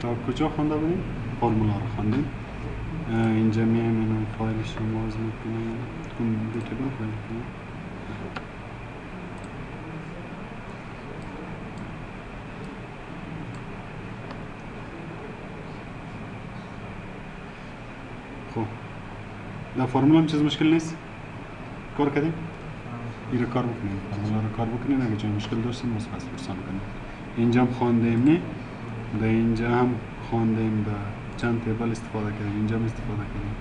تا کجا خوانده بودیم؟ فرمولا رو خواندیم. اینجا میایم اینو فایلش رو باز میکنیم. کامپیوتیبل فایل کنیم. خب در فرمولا هم چیز مشکل نیست؟ کار کردیم؟ این رو کار بکنیم، فرمولا رو کار بکنیم. اگه جای مشکل داشتیم باز پس پرسان کنیم. اینجا هم خواندیم نه؟ در اینجا هم خواندیم در چند تیبل استفاده کردیم، اینجا هم استفاده کردیم.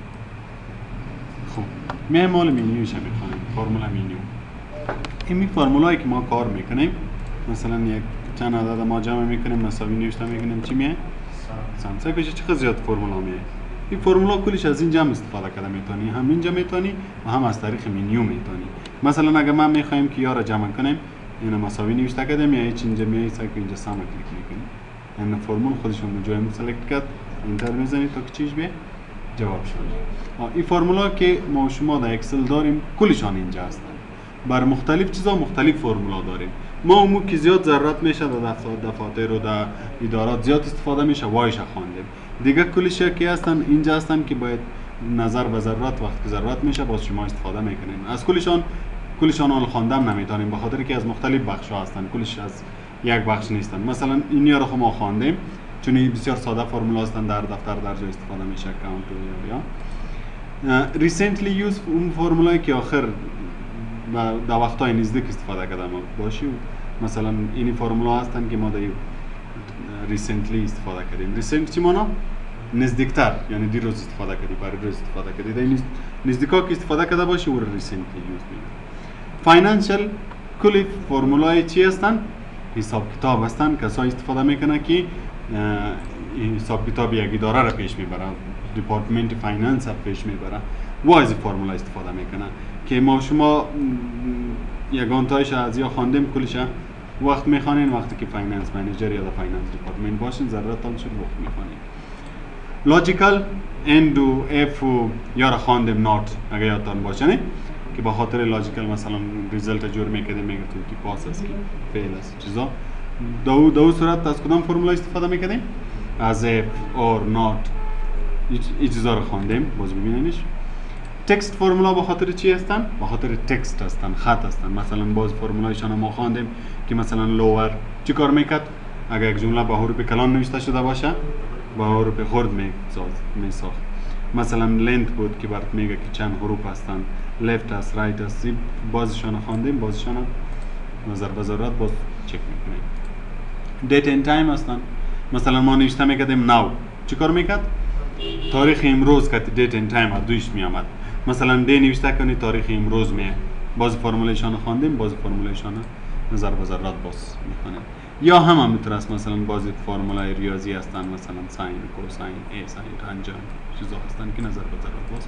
خب میایم مال مینیوش هم میخوانیم، فرمولا مینیو. این فرمولایی که ما کار میکنیم، مثلا یک چند عدد ما جمع میکنیم، مساوی نوشته میکنیم، چی میه؟ سنسای کجا چقدر زیاد فرمولا میه. این فرمولا کلش از اینجا هم استفاده کرده میتونی، هم اینجا میتونی و هم از طریق مینیو میتونی. مثلا اگه ما میخوایم که یا را جمع کنیم، اینو مساوی نوشته کردیم، یا هیچ اینجا میای سعی که اینجا سم کلیک میکنیم. این فرمول خودشون رو جای سلکت کرد، انتر میزنید تا که چیش بیه جواب شد. این فرمولا که ما شما در اکسل داریم کلشان اینجا هستن. بر مختلف چیزا مختلف فرمولا داریم. ما اون که زیاد ضرورت میشه در دفاتر و در ادارات زیاد استفاده میشه وایش خواندیم. دیگه کلش که هستن اینجا هستن که باید نظر به ضرورت وقت که ضرورت میشه باز شما استفاده میکنین. از کلشان حال خواندم نمیتونیم به خاطر که از مختلف بخش ها هستن، کلش از یک بخش نیستن. مثلا این رو ما خواندیم چون این بسیار ساده فرمولا هستن، در دفتر در جای استفاده میشه کانت یا ریسنتلی یوز اون فرمولایی که آخر در وقتای نزدیک استفاده کردم باشی. مثلا این فرمولا هستن که ما در ریسنتلی استفاده کردیم. ریسنت چی مانا؟ نزدیکتر، یعنی دیروز استفاده کردی، برای روز استفاده کردی. در نزدیکا که استفاده کرده باشی او ریسنتلی یوز میگه. فاینانشل کلی فرمولای چی هستن؟ حساب کتاب هستن. کسایی استفاده میکنه که حساب کتاب یک اداره را پیش میبره، دیپارتمنت فایننس را پیش میبره، و از فرمولا استفاده میکنه که ما شما یگان تایش از یا خواندیم کلش وقت میخوانین وقتی که فایننس منیجر یا در فایننس دیپارتمنت باشین ضرورتان شد وقت میخوانین. لاجیکال اند و اف و یا را خواندیم نات اگه یادتان باشه نه که با خاطر لاجیکال مثلا ریزلت جور میکردیم میگه تو کی پاس است کی فعل است چیزا. دو صورت از کدام فرمولا استفاده میکردیم؟ از اف اور نات این چیزا رو خواندیم. باز ببینینش. تکست فرمولا به خاطر چی هستن؟ به خاطر تکست هستن، خط هستن. مثلا باز فرمولایشان ما خواندیم که مثلا لوور چی کار میکرد؟ اگر یک جمله با حروف کلان نوشته شده باشه با حروف خرد میساخت. مثلا لنت بود که برات میگه که چند حروف هستن، لفت است، رایت است. بازشان خواندیم، بازشان نظر به ضرورت باز چک میکنیم. دیت اند تایم هستن. مثلا ما نوشته میکردیم ناو چی کار میکرد؟ تاریخ امروز که دیت اند تایم دویش میامد. مثلا دی نوشته کنی تاریخ امروز می باز فرمولایشان خواندیم، باز فرمولایشان نظر به ضرورت باز میکنیم. یا هم میتونست مثلا باز فرمولای ریاضی هستن، مثلا ساین، کوساین، ای ساین، تانجنت چیزا هستن که نظر به ضرورت باز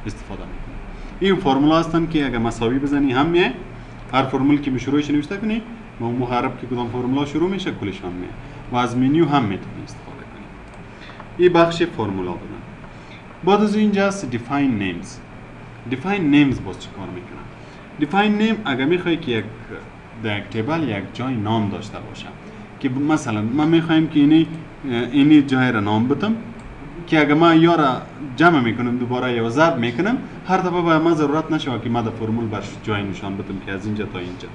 استفاده میکنیم. این فرمولا هستن که اگه مساوی بزنی هم می هر فرمول که به شروعش نوشته کنی با محرب که کدام فرمولا شروع میشه کلشان می و از منیو هم میتونی استفاده کنی. این بخش فرمولا بودن. بعد از اینجا است define names. define names باز چی کار میکنن؟ define name اگه میخوای که یک در یک تیبل یک جای نام داشته باشه که مثلا ما میخوایم که اینی جای را نام بدم که اگه ما یا را جمع میکنم دوباره یا ضرب میکنم هر دفعه باید ما ضرورت نشه که ما در فرمول برش جای نشان بدم که از اینجا تا اینجا.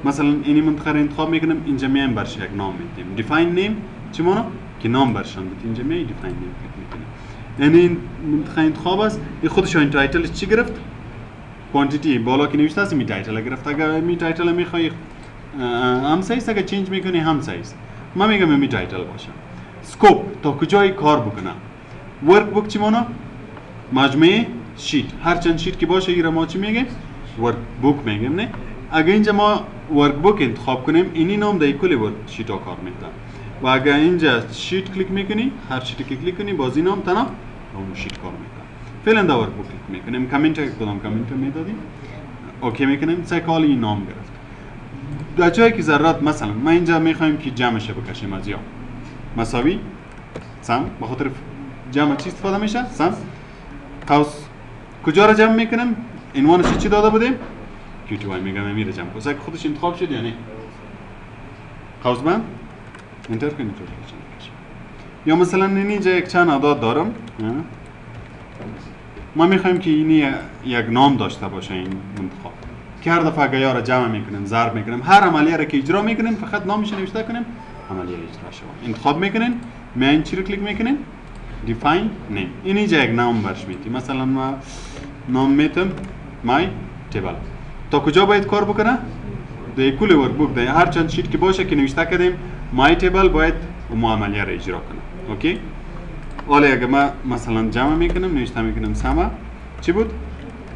مثلا اینی منطقه را انتخاب میکنم، اینجا میایم برش یک نام میدیم. define name چی مانا؟ که نام برشان بدیم. اینجا میای define name کلیک میکنیم. یعنی این منطقه انتخاب است. این خودش این تایتلش چی گرفت؟ کوانتیتی بالا که نوشته است می تایتل گرفت. اگر می تایتل میخوای هم سایز اگر چینج میکنی هم سایز. ما میگم می تایتل باشه. سکوپ تا کجای کار بکنه. ورک بوک چی مانا؟ مجموعه شیت. هر چند شیت که باشه ایرا ما چی میگیم؟ ورک بوک میگیم نه؟ اگر اینجا ما ورک بوک انتخاب کنیم اینی نام در کل ورک شیت ها کار میکنه. و اگر اینجا شیت کلیک میکنی هر شیت که کلیک کنی بازی نام تنها اون شیت کار میکنه. فعلا دا ورک بوک کلیک میکنیم. کامنت کدام کامنت میدادیم؟ اوکی میکنیم. سایکال این نام گرفت. در جایی که ضرورت مثلا ما اینجا میخوایم که جمعش بکشیم از یا مساوی سم به خاطر جمع چی استفاده میشه؟ سم قوس کجا را جمع میکنیم؟ عنوانش چی داده بودیم؟ QTY میگم میره جمع کنه. که خودش انتخاب شد یا نه؟ قوس بند انتر کنید یا مثلا اینجا یک چند عدد دارم، ما میخوایم که اینی یک نام داشته باشه این انتخاب که هر دفعه اگه را جمع میکنیم ضرب میکنیم هر عملیه را که اجرا میکنیم فقط نامش نوشته کنیم عملیه اجرا شود. انتخاب میکنین میاین چی رو کلیک میکنین define name. اینجا یک نام برش میدیم. مثلا ما نام میتم my table. تا کجا باید کار بکنه؟ در کل ورک بوک در هر چند شیت که باشه که نوشته کردیم my table باید اون عملیه را اجرا کنه. اوکی؟ حالا اگه ما مثلا جمع میکنم نوشته میکنم سما چی بود؟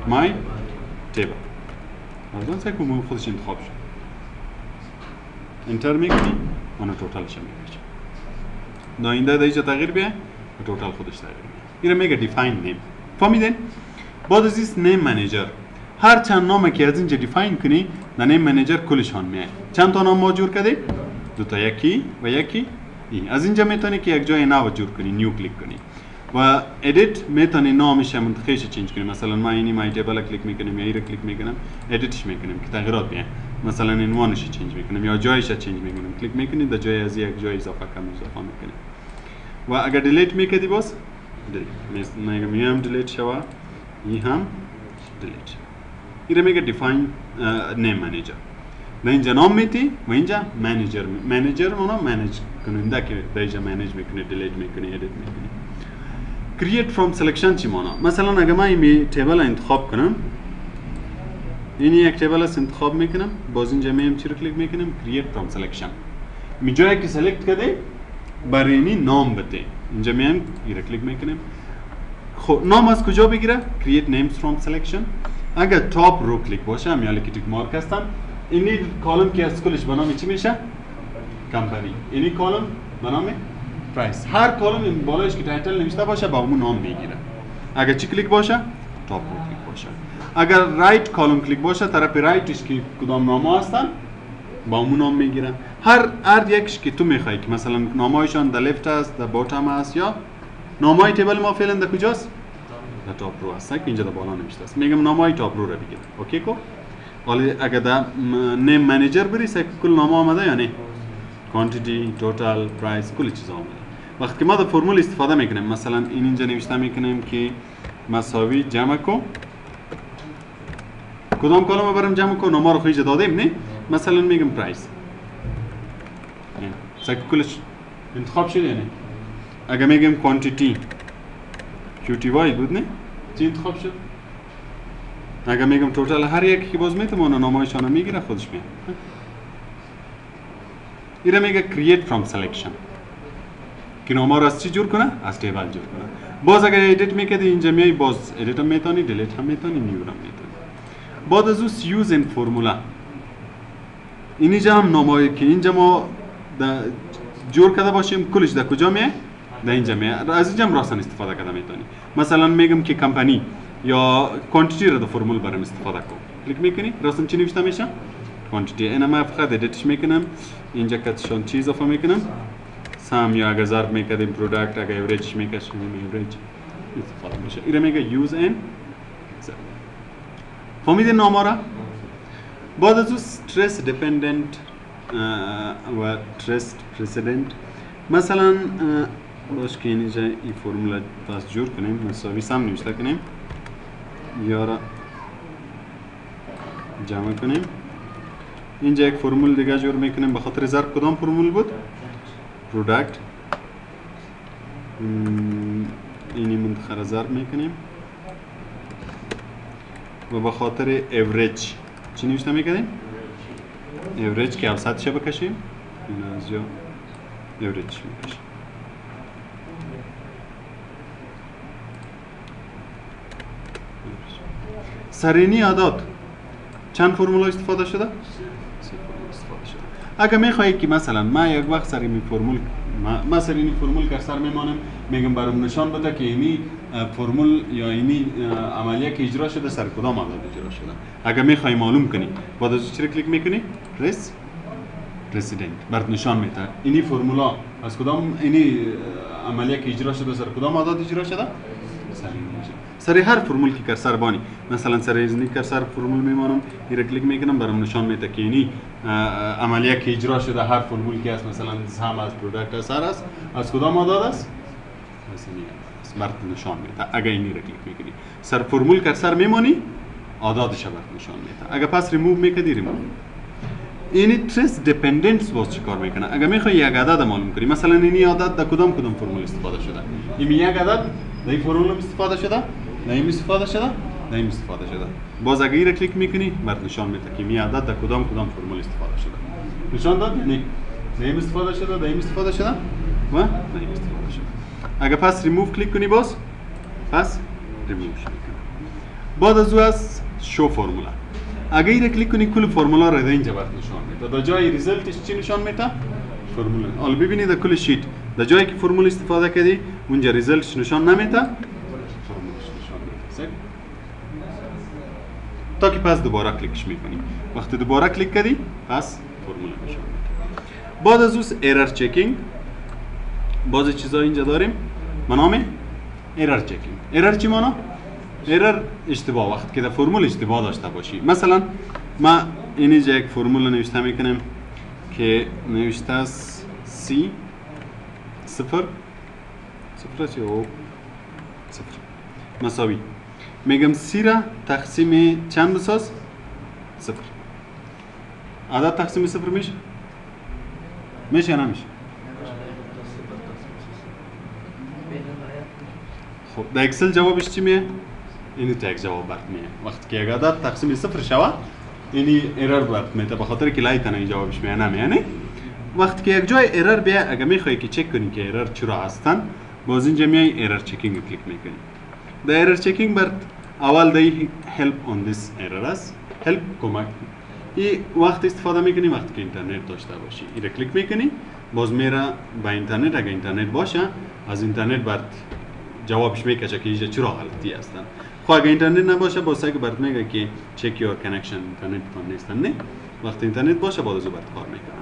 my table. از اون که خودش انتخاب شد. انتر میکنی اون توتالش میگیره. ناینده در اینجا تغییر بیه و توتال خودش تغییر بیه. اینو میگه define name. فهمیدین؟ بعد از این name manager هر چند نام که از اینجا دیفاین کنی در name manager کلشان میاد. چند تا نام ما جور کردیم؟ دو تا، یکی و یکی این. از اینجا میتونی که یک جای نو جور کنی، نیو کلیک کنی. و ادیت میتونی نامش منتخبش چنج کنی. مثلا ما اینی مای تیبل کلیک میکنم یا ایره کلیک میکنم ادیتش میکنم که تغییرات بیان. مثلا این وانش چنج میکنم یا جایش چنج میکنم. کلیک میکنی در جای از یک جای اضافه کم اضافه میکنی. و اگر دیلیت میکردی باز دیلیت. مثلا میام دیلیت شوا این هم دیلیت. اینو میگه define name manager. در اینجا نام میتی و اینجا منیجر اونا منیج کننده که در اینجا منیج میکنه، دیلیت میکنه، ادیت میکنه. create from selection چی مانا؟ مثلا اگه من این تیبل انتخاب کنم این یک تیبل است انتخاب میکنم باز اینجا میم چی رو کلیک میکنم create from selection. می جایی که سلکت کرده برای اینی نام بده اینجا میم ایره کلیک میکنم. خب نام از کجا بگیره؟ create names from selection. اگر تاپ رو کلیک باشه هم یا تیک مارک هستن اینی کالم که از کلش به نام چی میشه؟ کمپانی. اینی کالم به نام پرایس. هر کالم این بالایش که تایتل نوشته باشه با اون نام میگیره. اگر چی کلیک باشه؟ تاپ رو کلیک باشه. اگر رایت کالم کلیک باشه طرف رایتش که کدام نام‌ها هستن با اون نام میگیرن. هر یکش که تو میخوای که مثلا نام‌هایشان در لفت است، در باتم است یا نام‌های تیبل ما فعلا در کجاست؟ در تاپ رو هست که اینجا در بالا نوشته است. میگم نام‌های تاپ رو را بگیر. اوکی کو؟ ولی اگر در نیم منیجر بری کل نام آمده یا نه؟ کوانتیتی، توتال، پرایس کل چیزا آمده. وقتی که ما در فرمول استفاده میکنیم مثلا این اینجا نوشته میکنیم که مساوی جمع کو کدام کلمه برام جمع کو نام رو خودش دادیم نه؟ مثلا میگم پرایس. کلش انتخاب شده نه؟ اگر میگم کوانتیتی QTY بود نه؟ چی انتخاب شد؟ اگر میگم توتال هر یکی که باز میتونه اون نامایشان میگیره خودش میاد. اینو میگه create from selection. که نام را از چی جور کنه؟ از تیبل جور کنه. باز اگر ادیت میکردی اینجا میای باز ادیت هم میتونی، دیلیت هم میتونی، نیو هم میتونی. بعد از اون use in formula. اینجا هم نامایی که اینجا ما جور کرده باشیم کلش در کجا میاد؟ در اینجا میاد. از اینجا هم راستن استفاده کرده میتونی. مثلا میگم که کمپانی یا کوانتیتی را در فرمول برام استفاده کن. کلیک میکنی راستن چی نوشته میشه؟ کوانتیتی. اینا ما فقط ادیتش میکنم. اینجا کاتشون چیز اضافه میکنم. سام یا اگر ضرب میکردیم پروداکت اگر اوریج میکردیم اوریج استفاده میشه. اینو میگه یوز ان فهمیدین نام را؟ بعد از اون استرس دیپندنت و استرس پرسیدنت مثلا باش که اینجا این فرمول پس جور کنیم مساوی سم نوشته کنیم یا را جمع کنیم. اینجا یک فرمول دیگه جور میکنیم به خاطر ضرب کدام فرمول بود؟ پروداکت. اینی منتخب ضرب میکنیم و به خاطر اوریج چی نوشته میکنیم؟ اوریج که اوسطش بکشیم این از یا اوریج میکشیم. سرینی عدد چند فرمول استفاده شده؟ اگر میخوایی که مثلا ما یک وقت سر این فرمول ما سر این فرمول که سر میمانم میگم برام نشان بده که اینی فرمول یا اینی عملیه که اجرا شده سر کدام عدد اجرا شده. اگر میخوای معلوم کنی بعد از چی کلیک میکنی؟ پرسیدنت برات نشان میده اینی فرمولا از کدام اینی عملیه که اجرا شده سر کدام عدد اجرا شده؟ سر هر فرمول که کرسر بانی مثلا سر ازنی کرسر فرمول میمانم ایره کلیک میکنم برام نشان میده که اینی عملیه که اجرا شده هر فرمول که است مثلا سهم از پروداکت اثر است از کدام اعداد است مثلا برات نشان میده اگه اینی را کلیک میکنی سر فرمول کرسر میمانی اعدادش برات نشان میده اگه پس ریموو میکنی ریموو اینی تریس دیپندنس باز چیکار میکنه اگه میخوای یک عدد معلوم کنی مثلا اینی عدد در کدام فرمول استفاده شده این یک عدد در این فرمول استفاده شده در این استفاده شده در این استفاده شده باز اگه این کلیک میکنی برات نشان میده که این عدد در کدام فرمول استفاده شده نشان داد یعنی در این استفاده شده در این استفاده شده و در این استفاده شده اگه پس ریموو کلیک کنی باز پس ریموو میکنه بعد از او از شو فرمولا اگه این کلیک کنی کل فرمولا را در اینجا برات نشان میده در جای ریزلتش چی نشان میده فرمولا حالا ببینید در کل شیت در جایی که فرمول استفاده کردی اونجا ریزلتش نشان نمیده فرمولش نشان میده تا که پس دوباره کلیکش میکنی وقتی دوباره کلیک کردی پس فرمول نشان میده بعد از اون ایرر چکینگ باز چیزا اینجا داریم به نام ایرر چکینگ ایرر چی معنی ایرر اشتباه وقت که در فرمول اشتباه داشته باشی مثلا ما اینجا یک فرمول نوشته میکنم که نوشته است C صفر چی او صفر مساوی میگم C را تقسیم چند بساز صفر عدد تقسیم صفر میشه یا نمیشه خب در اکسل جوابش چی میه اینی تا یک جواب برات میه وقتی که یک عدد تقسیم صفر شود اینی ایرر برات میده به خاطر که لایت نه جوابش میه نمیه وقتی که یک جای ایرر بیا اگه میخوای که چک کنی که ایرر چرا هستن باز اینجا میای ایرر چکینگ رو کلیک میکنی در ایرر چکینگ برات اول دی هلپ اون دیس ایرر است هلپ کمک این وقت استفاده میکنی وقتی که اینترنت داشته باشی این کلیک میکنی باز میره با اینترنت اگه اینترنت باشه از اینترنت برات جوابش میکشه که اینجا چرا غلطی هستن خب اگه اینترنت نباشه باز اگه برات میگه که چک یور کانکشن اینترنت تون نیستن نه وقتی اینترنت باشه باز برات کار میکنه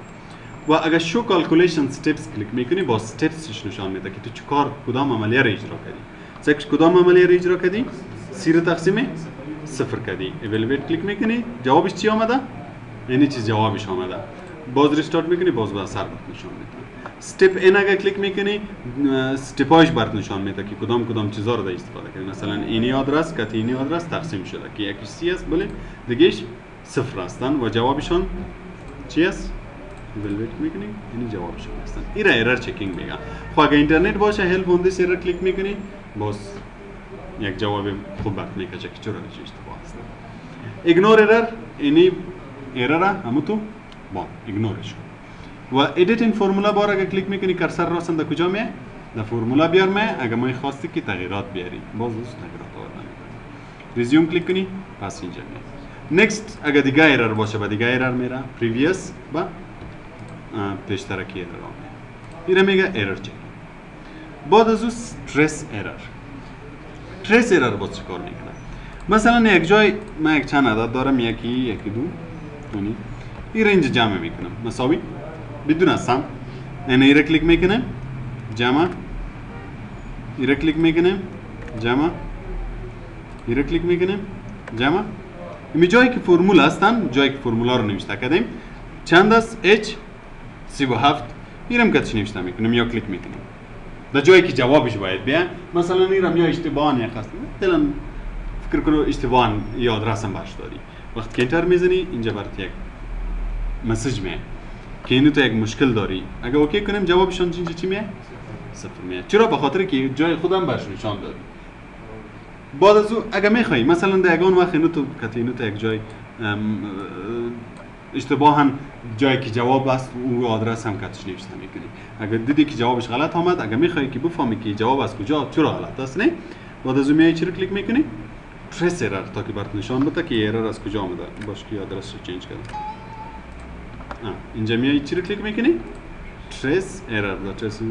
و اگر شو کالکولیشن استپس کلیک میکنی با استپسش نشان میده که تو چیکار کدام عملیه را اجرا کردی سکش کدام عملیه را اجرا کردی سی رو تقسیم صفر کردی ایوالویت کلیک میکنی جوابش چی آمده یعنی چی جوابش آمده باز ریستارت میکنی باز با اثر برات نشان میده استپ این اگر کلیک میکنی استپاش برات نشان میده که کدام چیزا رو استفاده کردی مثلا اینی آدرس که اینی آدرس تقسیم شده که یکیش سی است بله دیگهش صفر هستن و جوابشون چی است ایوالویت میکنی یعنی جوابشون هستن این ایرر چکینگ میگه خب اگه اینترنت باشه هلپ اون دیس ایرر کلیک میکنی باز یک جواب خوب برات میکشه که چرا چی اشتباه هست ایگنور ایرر اینی ایرر همو تو با ایگنورش و ادیت این فرمولا بار اگه کلیک میکنی کرسر راسن در کجا میه در فرمولا بیار میه اگه ما خواستی که تغییرات بیاری باز دوست تغییرات آوردن ریزیوم کلیک کنی پس اینجا میه نکست اگه دیگه ایرر باشه با دیگه ایرر میره پریویس با پیشترکی ایرر میره میگه ایرر چک بعد از اون تریس ایرر باز چیکار میکنه مثلا یک جای من یک چند عدد دارم یکی دو یعنی این رنج جمع میکنم مساوی بدون سم یعنی ایره کلیک میکنم جمع ایره کلیک میکنم جمع ایره کلیک میکنم جمع این جایی که فرمول هستن جایی که فرمولا رو نوشته کردیم چند است h 37 میرم کاتش نوشته میکنم یا کلیک میکنم در جایی که جوابش باید بیا مثلا میرم یا اشتباه یا خاص مثلا فکر کنم اشتباه یا آدرسم باش داری وقتی که انتر میزنی اینجا برات یک مسیج میاد که اینو تو یک مشکل داری اگه اوکی کنیم جوابشون چی میاد صفر میاد چرا به خاطر که جای خودم برش نشان دادی بعد از او اگه میخوای مثلا در یگان وقت اینو تو کاتینو تو یک جای اشتباها جایی که جواب است او آدرس هم کاتش نوشته میکنی اگه دیدی که جوابش غلط آمد اگه میخوای که بفهمی که جواب از کجا چرا غلط است نه بعد از اون میای چی رو کلیک میکنی تریس ایرر تا که برات نشان بده که ایرر از کجا آمده باشه که آدرس رو چنج کردم اینجا میای چی رو کلیک میکنی تریس ایرر دا تریس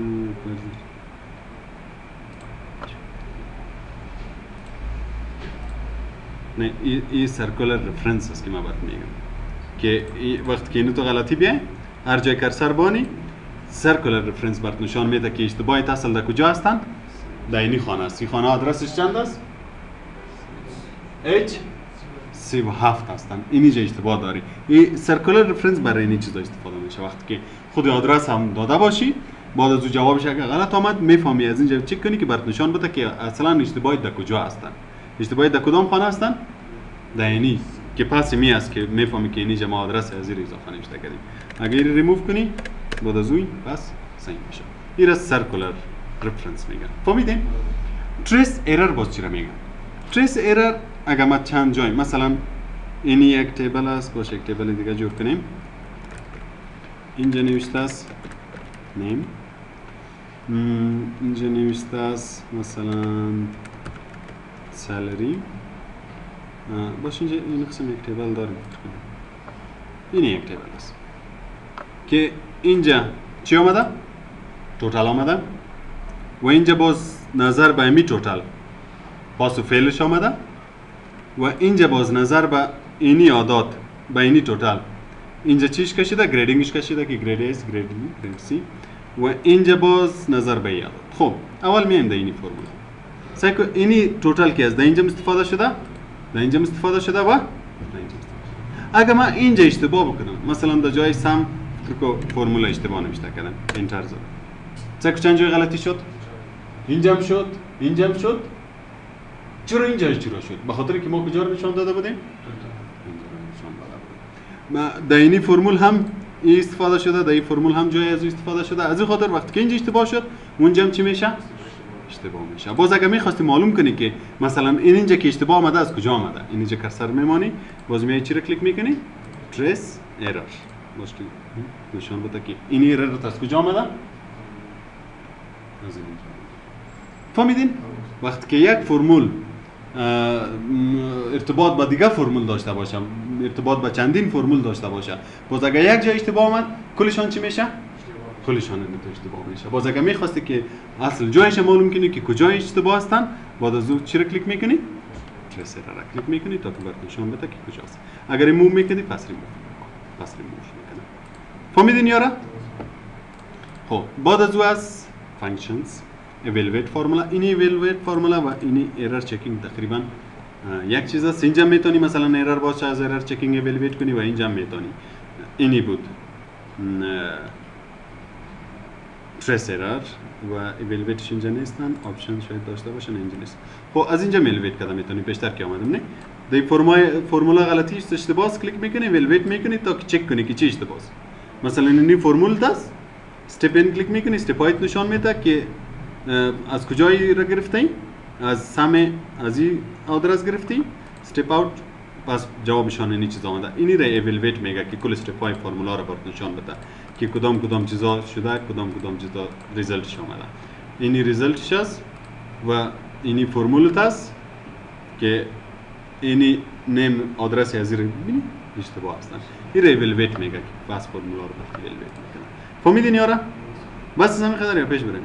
نه این سرکولر رفرنس است که من برات میگم که وقتی که اینو تو غلطی بیای هر جای کرسر بانی سرکولر رفرنس برات نشان میده که اشتباهی اصل در کجا هستن در اینی خانه است. این خانه آدرسش چند است؟ H 37 هستن. اینی جا اشتباه داری. این سرکولر رفرنس برای اینی چیزا استفاده میشه. وقتی که خود آدرس هم داده باشی بعد از جوابش اگه غلط آمد میفهمی از اینجا چک کنی که برات نشان بده که اصلا اشتباهی در کجا هستن. اشتباهی در کدام خانه هستن؟ در اینی که پس می است که میفهمی که اینجا ما آدرس از این اضافه نوشته کردیم. اگه این ریموو کنی بعد از اون پس صحیح میشه. این از سرکولر رفرنس میگن. فهمیدین؟ تریس ایرر باز چی را میگن؟ تریس ایرر اگه ما چند جای مثلا اینی یک تیبل است، باشه یک تیبل دیگه جور کنیم. اینجا نوشته است نیم، اینجا نوشته است مثلا سالری. باشه اینجا این قسم یک تیبل داریم. این یک تیبل است که اینجا چی آمده؟ توتال آمده و اینجا باز نظر به امی توتال پاس و فعلش آمده و اینجا باز نظر به اینی عادات به اینی توتال اینجا چیش کشیده؟ گریدینگش کشیده که گرید S، گرید B، گرید C و اینجا باز نظر به ای عادات. خب اول میایم در اینی فرمولا سعی کن اینی توتال که از در اینجا استفاده شده، در اینجا استفاده شده و در اینجا استفاده شده. اگه من اینجا اشتباه بکنم مثلا در جای سم فرمولا اشتباه نوشته کردم انتر زدم، سعی کن چند جای غلطی شد؟ اینجا هم شد، اینجا هم شد. چرا اینجاش چرا شد؟ به خاطر که ما کجا رو نشان داده بودیم؟ در اینی فرمول هم استفاده شده، در این فرمول هم جای از استفاده شده. از این خاطر وقتی که اینجا اشتباه شد اونجا هم چی میشه؟ اشتباه میشه. باز اگه میخواستی معلوم کنی که مثلا اینجا که اشتباه آمده از کجا آمده، اینجا کرسر میمانی باز میای چی رو کلیک میکنی؟ تریس ایرر. باز نشان بده که این ایرر از کجا آمده؟ از اینجا. فهمیدین؟ وقتی که یک فرمول ارتباط با دیگه فرمول داشته باشه، ارتباط با چندین فرمول داشته باشه، باز اگه یک جای اشتباه آمد کلشان چی میشه؟ کلشان اشتباه میشه. باز اگه میخواستی که اصل جایش معلوم کنی که کجای اشتباه هستن، بعد از اون چی رو کلیک میکنی؟ تریس ایرر را کلیک میکنی تا که برات نشان بده که کجاست. اگر ریموو میکنی پس ریموو میکنه. فهمیدین یارا؟ خب بعد از اون از فانکشنز evaluate فرمولا، اینی evaluate فرمولا و اینی ایرر چکینگ تقریبا یک چیز است. اینجا میتونی مثلا ایرر باشه از ایرر چکینگ evaluate کنی و اینجا میتونی. اینی بود تریس ایرر و evaluate اینجا نیستن، آپشن شاید داشته باشن اینجا نیست. خب از اینجا evaluate کردم میتونی بیشتر که اومدم نه. در فرمولا غلطی است اشتباهه کلیک میکنی evaluate میکنی تا چک کنی که چی اشتباهه. مثلا اینی فرمول داست استپ این کلیک میکنی، استپ هایت نشان میده که از کجایی را گرفتی؟ از سم از این آدرس گرفتی؟ استپ اوت پس جوابشان اینی چیز آمده. اینی را ایوالویت میگه که کل استپ های فرمولا را برات نشان بده که کدام چیزا شده، کدام چیزا ریزلتش آمده. اینی ریزلتش است و اینی فرمولت است که اینی نیم آدرس از این ببینید اشتباه هستن. این را ایوالویت میگه که بس فرمولا رو ایوالویت میکنه. فهمیدین یارا؟ بس همین قدر یا پیش بریم.